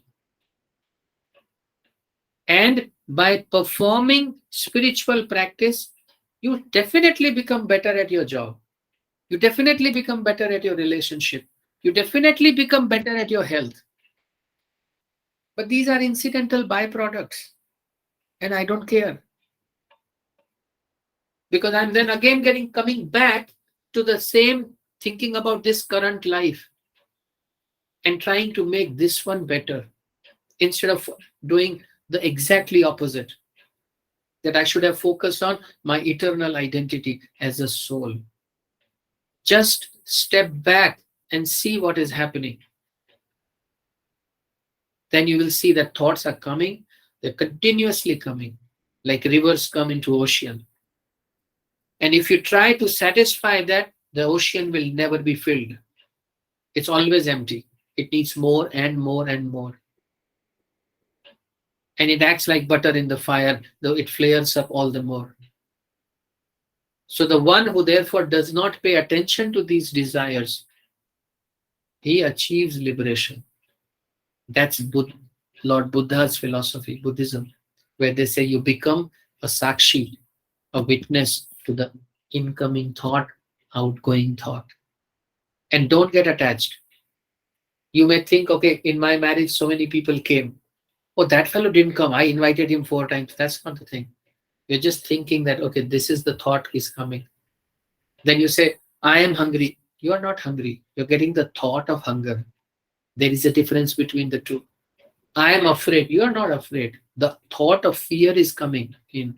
And by performing spiritual practice, you definitely become better at your job. You definitely become better at your relationship. You definitely become better at your health. But these are incidental byproducts. And I don't care. Because I'm then again coming back to the same thinking about this current life. and trying to make this one better instead of doing the exactly opposite, that I should have focused on my eternal identity as a soul. Just step back and see what is happening. Then you will see that thoughts are coming, they're continuously coming, like rivers come into ocean. And if you try to satisfy that, the ocean will never be filled. It's always empty. It needs more and more and more. And it acts like butter in the fire, though it flares up all the more. So the one who therefore does not pay attention to these desires, he achieves liberation. That's Lord Buddha's philosophy, Buddhism, where they say you become a sakshi, a witness to the incoming thought, outgoing thought. And don't get attached. You may think, okay, in my marriage, so many people came. Oh, that fellow didn't come. I invited him 4 times. That's not the thing. You're just thinking that, okay, this is the thought is coming. Then you say, I am hungry. You are not hungry. You're getting the thought of hunger. There is a difference between the two. I am afraid. You are not afraid. The thought of fear is coming in.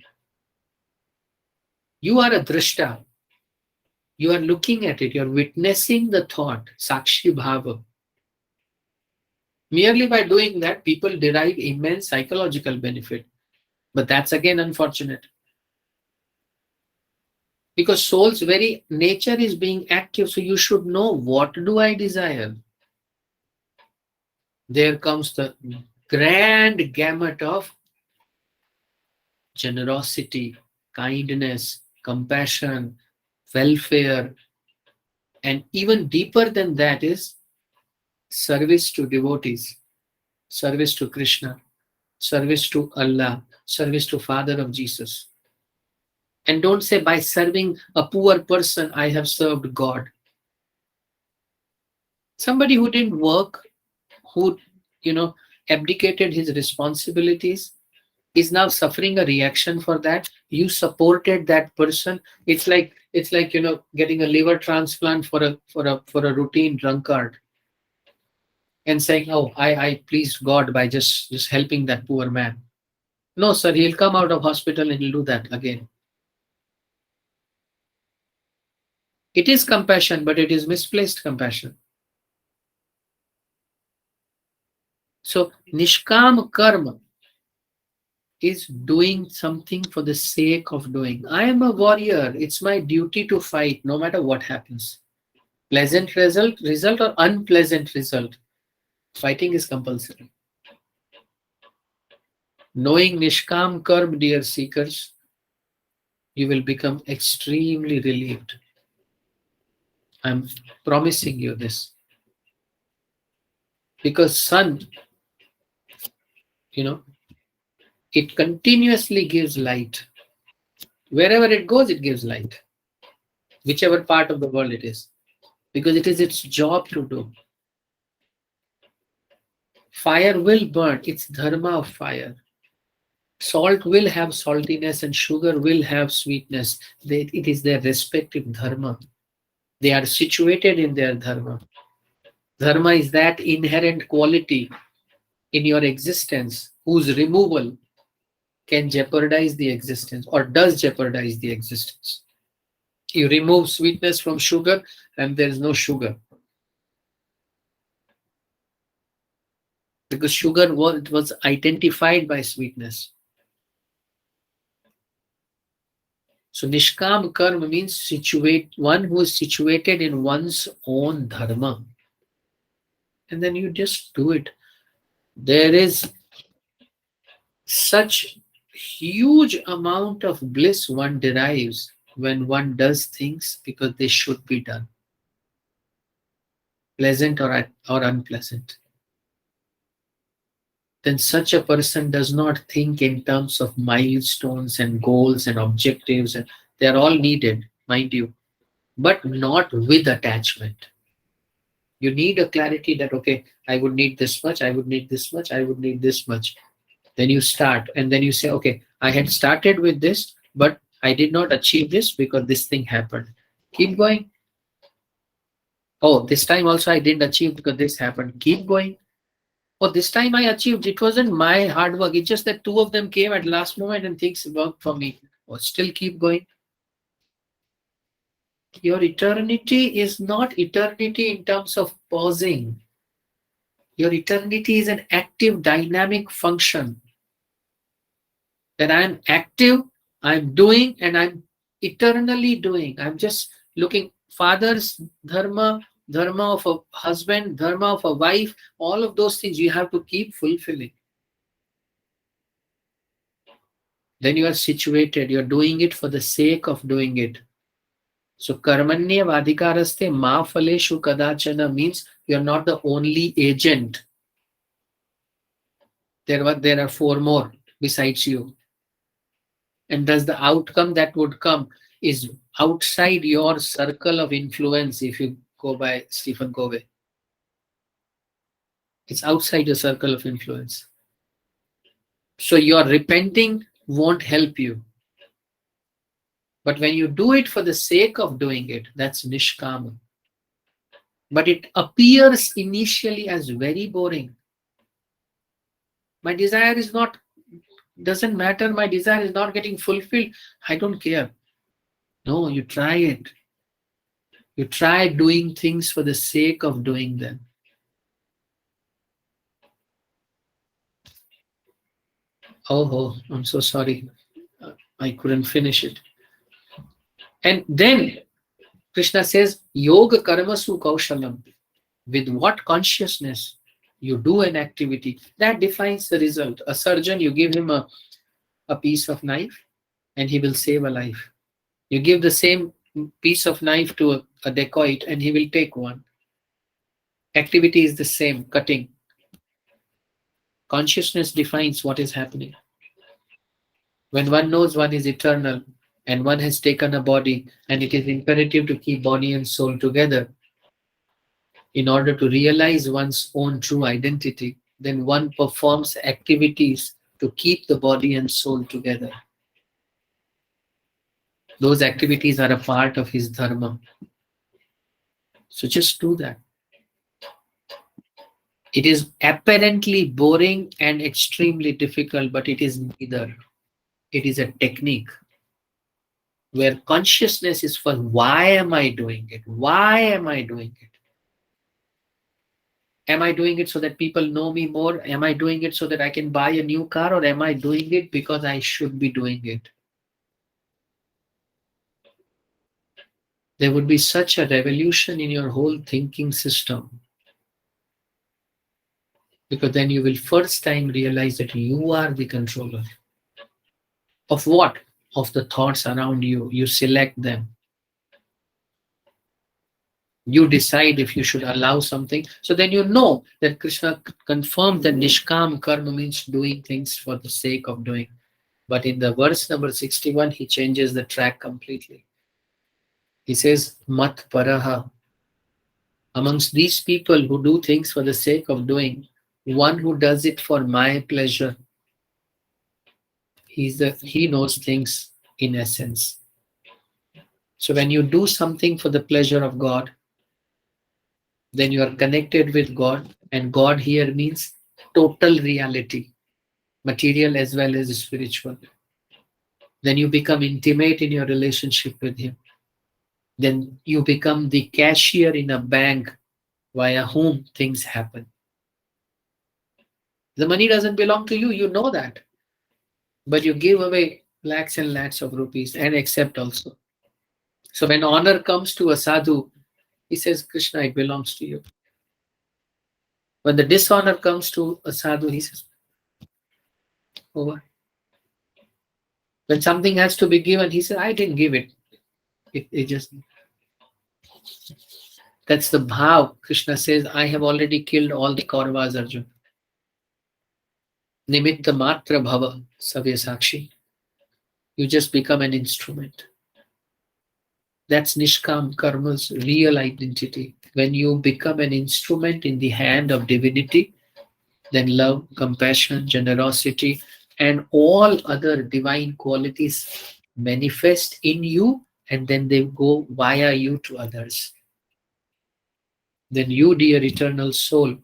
You are a drishta. You are looking at it. You're witnessing the thought. Sakshi bhava. Merely by doing that, people derive immense psychological benefit. But that's again unfortunate. Because soul's very nature is being active, so you should know, what do I desire? There comes the grand gamut of generosity, kindness, compassion, welfare, and even deeper than that is service to devotees, service to Krishna, service to Allah, service to Father of Jesus. And don't say by serving a poor person, I have served God. Somebody who didn't work, who, abdicated his responsibilities, is now suffering a reaction for that. You supported that person. It's like getting a liver transplant for a routine drunkard and saying, oh, I pleased God by just helping that poor man. No, sir, he'll come out of hospital and he'll do that again. It is compassion, but it is misplaced compassion. So, nishkam karma is doing something for the sake of doing. I am a warrior. It's my duty to fight no matter what happens. Pleasant result or unpleasant result. Fighting is compulsory. Knowing nishkam karma, dear seekers, you will become extremely relieved. I'm promising you this. Because sun, it continuously gives light. Wherever it goes, it gives light. Whichever part of the world it is. Because it is its job to do. Fire will burn. It's dharma of fire. Salt will have saltiness and sugar will have sweetness. It is their respective dharma. They are situated in their dharma. Dharma is that inherent quality in your existence whose removal can jeopardize the existence or does jeopardize the existence. You remove sweetness from sugar and there is no sugar. Because sugar was identified by sweetness. So nishkam karma means one who is situated in one's own dharma. And then you just do it. There is such huge amount of bliss one derives when one does things because they should be done. Pleasant or unpleasant. Then such a person does not think in terms of milestones and goals and objectives. And they are all needed, mind you, but not with attachment. You need a clarity that, okay, I would need this much, I would need this much, I would need this much. Then you start and then you say, okay, I had started with this, but I did not achieve this because this thing happened. Keep going. Oh, this time also I didn't achieve because this happened. Keep going. Oh, this time I achieved. It wasn't my hard work. It's just that two of them came at last moment and things worked for me. Oh, still keep going. Your eternity is not eternity in terms of pausing. Your eternity is an active, dynamic function that I'm active, I'm doing, and I'm eternally doing. I'm just looking. Father's dharma, dharma of a husband, dharma of a wife, all of those things you have to keep fulfilling. Then you are situated, you're doing it for the sake of doing it. So karmanya vadikaraste ma phaleshu kadachana means you're not the only agent. There are four more besides you. And thus the outcome that would come is outside your circle of influence, if you go by Stephen Covey. It's outside your circle of influence. So your repenting won't help you. But when you do it for the sake of doing it, that's nishkama. But it appears initially as very boring. My desire is not, doesn't matter, my desire is not getting fulfilled. I don't care. No, you try it. You try doing things for the sake of doing them. Oh, I'm so sorry. I couldn't finish it. And then Krishna says, Yoga Karmasu Kaushalam. With what consciousness you do an activity, that defines the result. A surgeon, you give him a piece of knife and he will save a life. You give the same piece of knife to a dacoit and he will take one. Activity is the same, cutting. Consciousness defines what is happening. When one knows one is eternal and one has taken a body and it is imperative to keep body and soul together in order to realize one's own true identity, then one performs activities to keep the body and soul together. Those activities are a part of his dharma. So just do that. It is apparently boring and extremely difficult, but it is neither. It is a technique where consciousness is for why am I doing it? Why am I doing it? Am I doing it so that people know me more? Am I doing it so that I can buy a new car? Or am I doing it because I should be doing it? There would be such a revolution in your whole thinking system. Because then you will first time realize that you are the controller. Of what? Of the thoughts around you. You select them. You decide if you should allow something. So then you know that Krishna confirmed that Nishkam Karma means doing things for the sake of doing. But in the verse number 61, he changes the track completely. He says, Mat Paraha. Amongst these people who do things for the sake of doing, one who does it for my pleasure, he knows things in essence. So when you do something for the pleasure of God, then you are connected with God, and God here means total reality, material as well as spiritual. Then you become intimate in your relationship with Him. Then you become the cashier in a bank via whom things happen. The money doesn't belong to you, you know that. But you give away lakhs and lakhs of rupees and accept also. So when honor comes to a sadhu, he says, Krishna, it belongs to you. When the dishonor comes to a sadhu, he says, over. When something has to be given, he says, I didn't give it. It just, that's the bhav. Krishna says, I have already killed all the Kauravas, Arjun. Nimitta matra bhava, savya sakshi. You just become an instrument. That's Nishkam Karma's real identity. When you become an instrument in the hand of divinity, then love, compassion, generosity, and all other divine qualities manifest in you, and then they go via you to others. then you, dear eternal soul,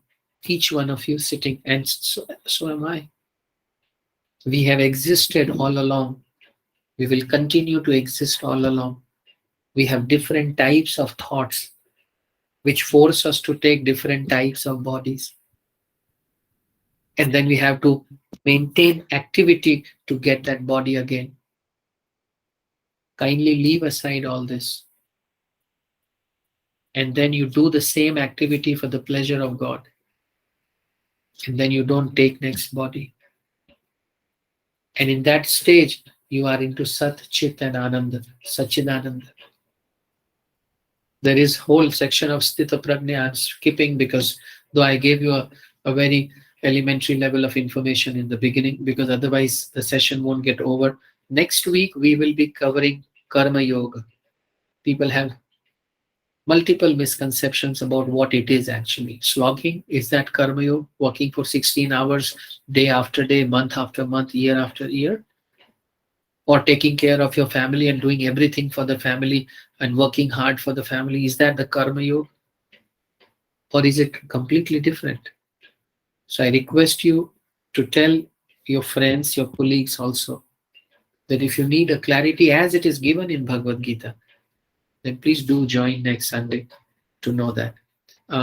each one of you sitting, and so am I. We have existed all along. We will continue to exist all along. We have different types of thoughts which force us to take different types of bodies. And then we have to maintain activity to get that body again. Kindly leave aside all this. And then you do the same activity for the pleasure of God. And then you don't take next body. And in that stage, you are into Sat, Chit and Ananda, Sachidananda. There is whole section of Sthita Prajna I'm skipping because though I gave you a very elementary level of information in the beginning, because otherwise the session won't get over. Next week, we will be covering Karma Yoga. People have multiple misconceptions about what it is actually. Slogging, is that Karma Yoga? Working for 16 hours, day after day, month after month, year after year? Or taking care of your family and doing everything for the family and working hard for the family, is that the Karma Yoga? Or is it completely different? So I request you to tell your friends, your colleagues also, that if you need a clarity as it is given in Bhagavad Gita, then please do join next Sunday to know that.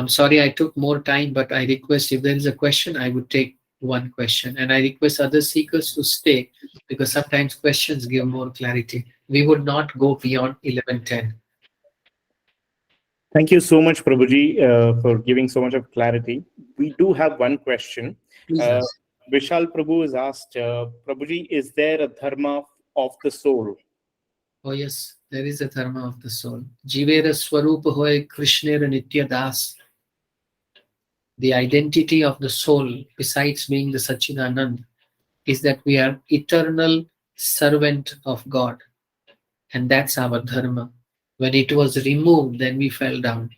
Sorry I took more time, but I request if there is a question, I would take one question. And I request other seekers to stay because sometimes questions give more clarity. We would not go beyond 11:10. Thank you so much, Prabhuji, for giving so much of clarity. We do have one question. Please Uh, ask. Vishal Prabhu has asked, Prabhuji, is there a dharma of the soul? Oh yes, there is a dharma of the soul. Jivera Swarupa Hoy Krishnera Nitya Das. The identity of the soul, besides being the Sachidanand, is that we are eternal servant of God. And that's our dharma. When it was removed, then we fell down.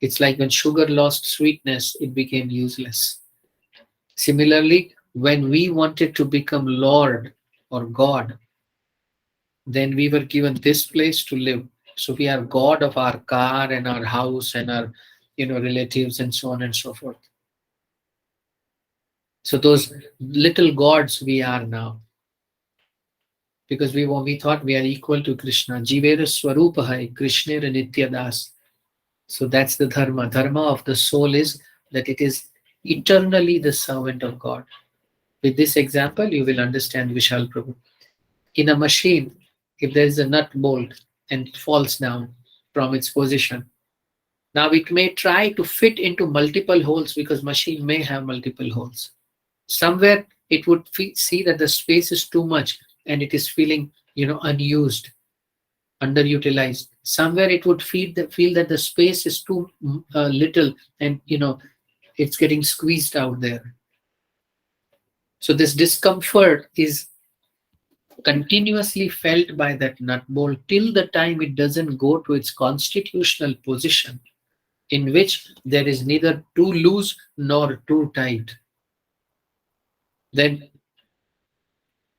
It's like when sugar lost sweetness, it became useless. Similarly, when we wanted to become Lord or God, then we were given this place to live. So we are God of our car and our house and our relatives and so on and so forth. So those little gods we are now. Because we thought we are equal to Krishna. Jivera Swarupahai, Krishnera Nitya Das. So that's the dharma. Dharma of the soul is that it is eternally the servant of God. With this example, you will understand Vishal Prabhu. In a machine, if there is a nut bolt and it falls down from its position, now it may try to fit into multiple holes because machine may have multiple holes. Somewhere it would see that the space is too much and it is feeling unused, underutilized. Somewhere it would feel that the space is too little and it's getting squeezed out there. So this discomfort is continuously felt by that nut bolt till the time it doesn't go to its constitutional position in which there is neither too loose nor too tight. Then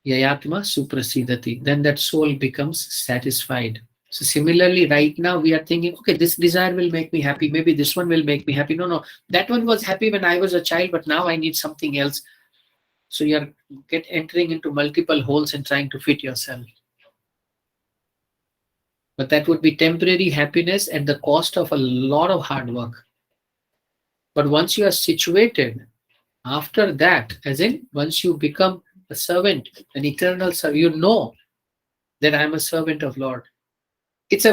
Yayatma suprasidati. Then that soul becomes satisfied. So similarly, right now we are thinking, okay, this desire will make me happy. Maybe this one will make me happy. No, that one was happy when I was a child, but now I need something else. So you are entering into multiple holes and trying to fit yourself. But that would be temporary happiness at the cost of a lot of hard work. But once you are situated, after that, as in once you become a servant, an eternal servant, you know that I am a servant of Lord. It's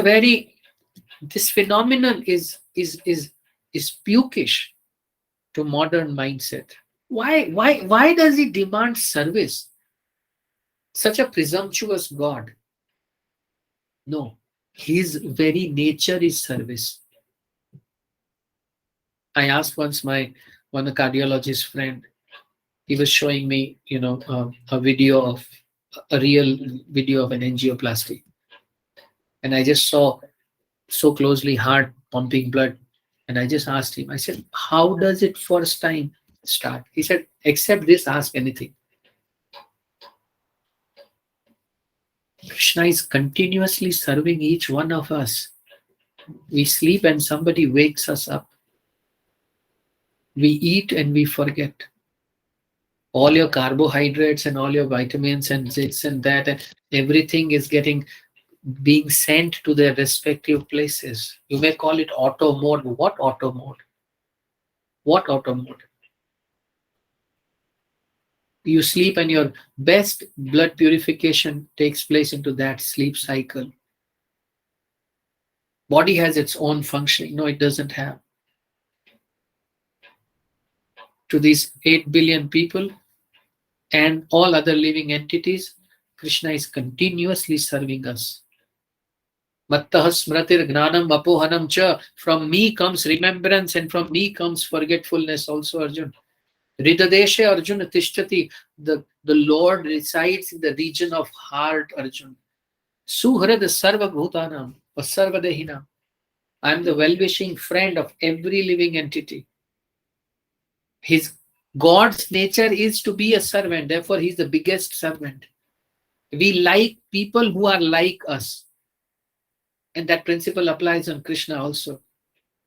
this phenomenon is pukish to modern mindset. Why does he demand service? Such a presumptuous God. No, his very nature is service. I asked once one cardiologist friend, he was showing me, a real video of an angioplasty. And I just saw so closely heart pumping blood. And I just asked him, I said, how does it first time start? He said, except this, ask anything. Krishna is continuously serving each one of us. We sleep and somebody wakes us up. We eat and we forget. All your carbohydrates and all your vitamins and this and that, and everything is being sent to their respective places. You may call it auto mode. What auto mode? What auto mode? You sleep and your best blood purification takes place into that sleep cycle. Body has its own function. No, it doesn't have. To these 8 billion people and all other living entities, Krishna is continuously serving us. Mattah smratir gnanam apohanam cha. From me comes remembrance and from me comes forgetfulness also, Arjun. Ridadeshe Arjuna Tishtati. The Lord resides in the region of heart, Arjun. Suhrad Sarva Bhutanam or Sarvadehinam. I am the well-wishing friend of every living entity. His God's nature is to be a servant, therefore he is the biggest servant. We like people who are like us. And that principle applies on Krishna also.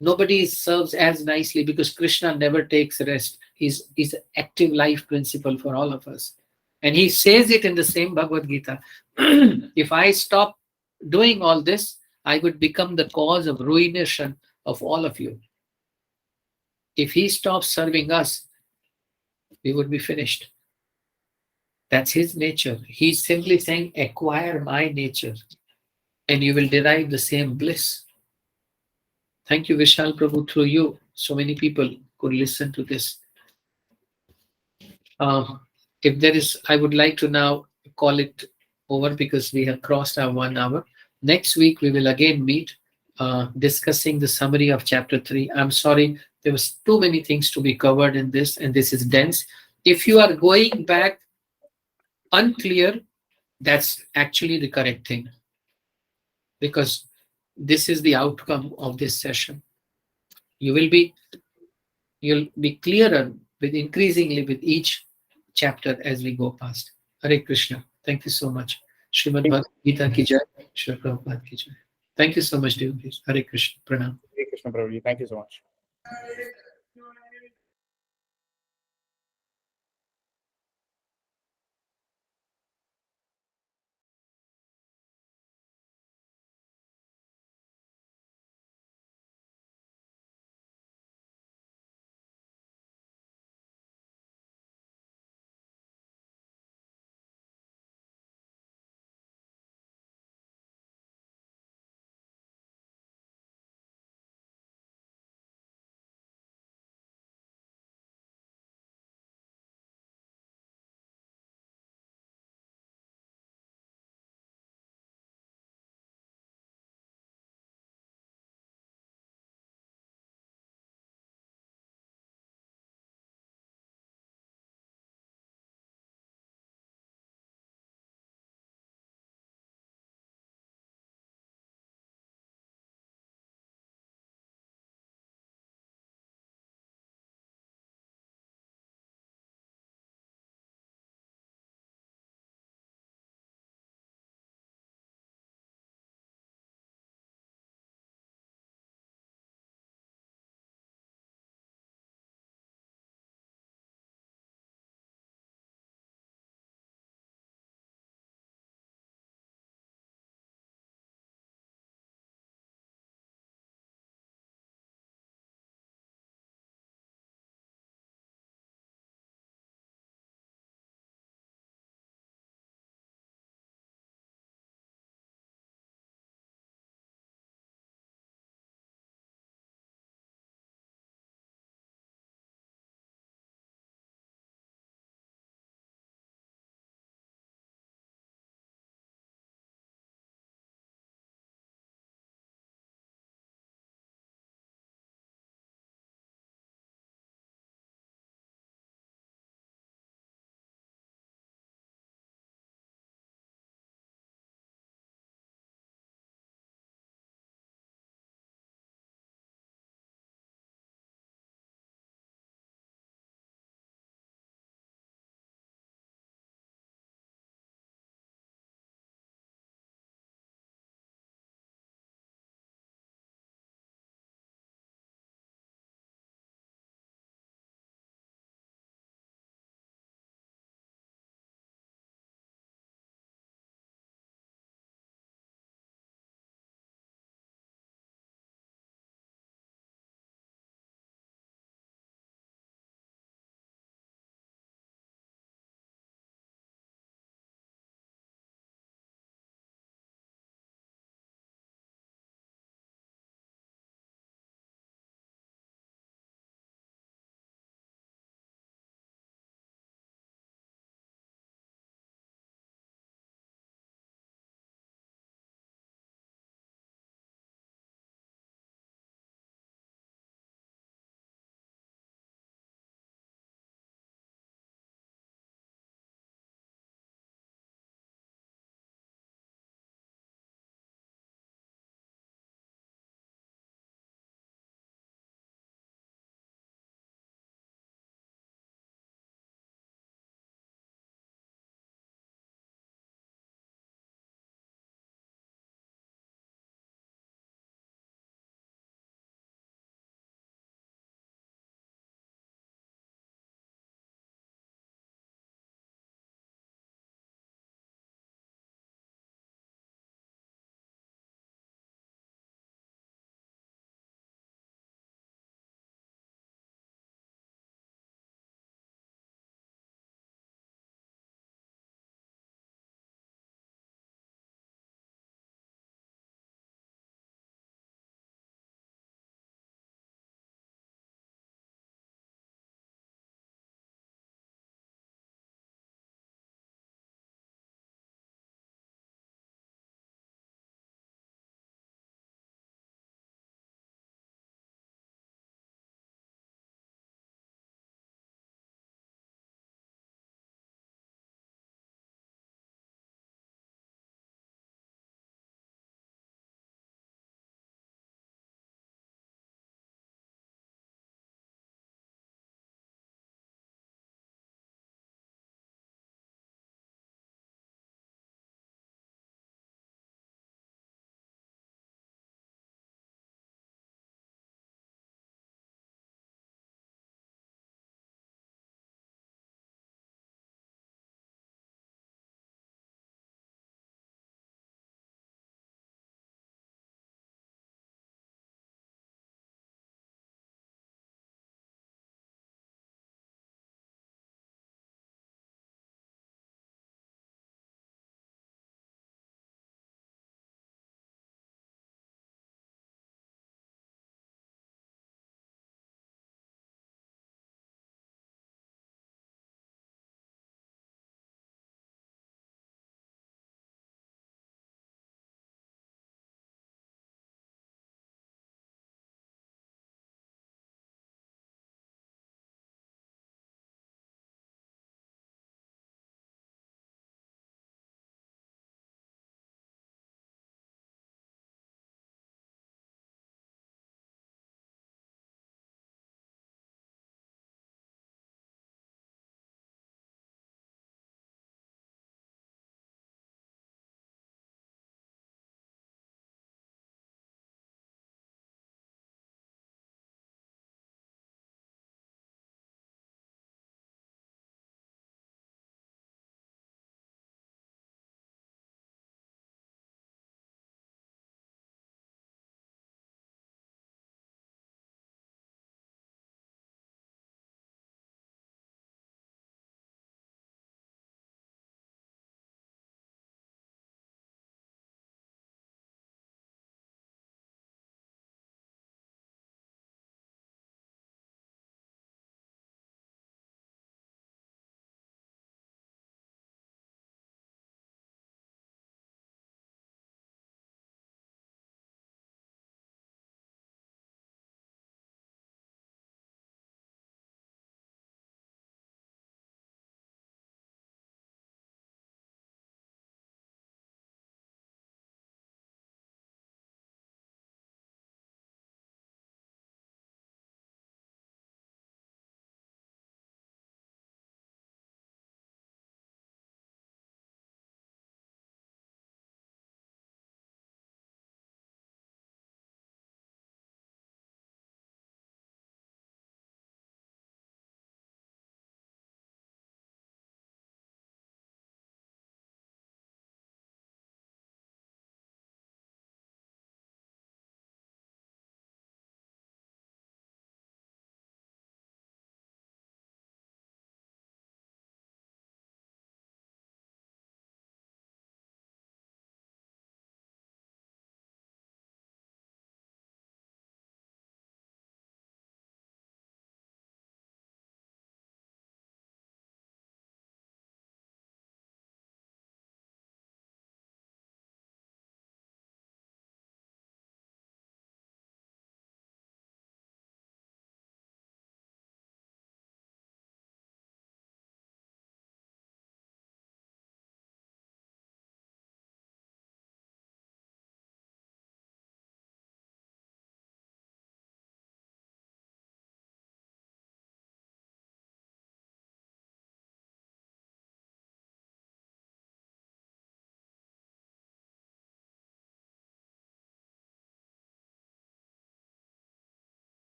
Nobody serves as nicely because Krishna never takes rest. He's an active life principle for all of us. And he says it in the same Bhagavad Gita. If I stop doing all this, I would become the cause of ruination of all of you. If he stops serving us, we would be finished. That's his nature. He's simply saying, acquire my nature, and you will derive the same bliss. Thank you, Vishal Prabhu. Through you, so many people could listen to this. If there is, I would like to now call it over because we have crossed our 1 hour. Next week, we will again meet discussing the summary of chapter 3. I'm sorry, there was too many things to be covered in this, and this is dense. If you are going back unclear, that's actually the correct thing, because this is the outcome of this session. You'll be clearer with increasingly with each chapter as we go past. Hare Krishna. Thank you so much. Srimad Bhagavad Gita ki jai. Srila Prabhupada ki jai. Thank you so much, devotees. Hare Krishna. Pranam. Hare Krishna, Prabhuji. Thank you so much.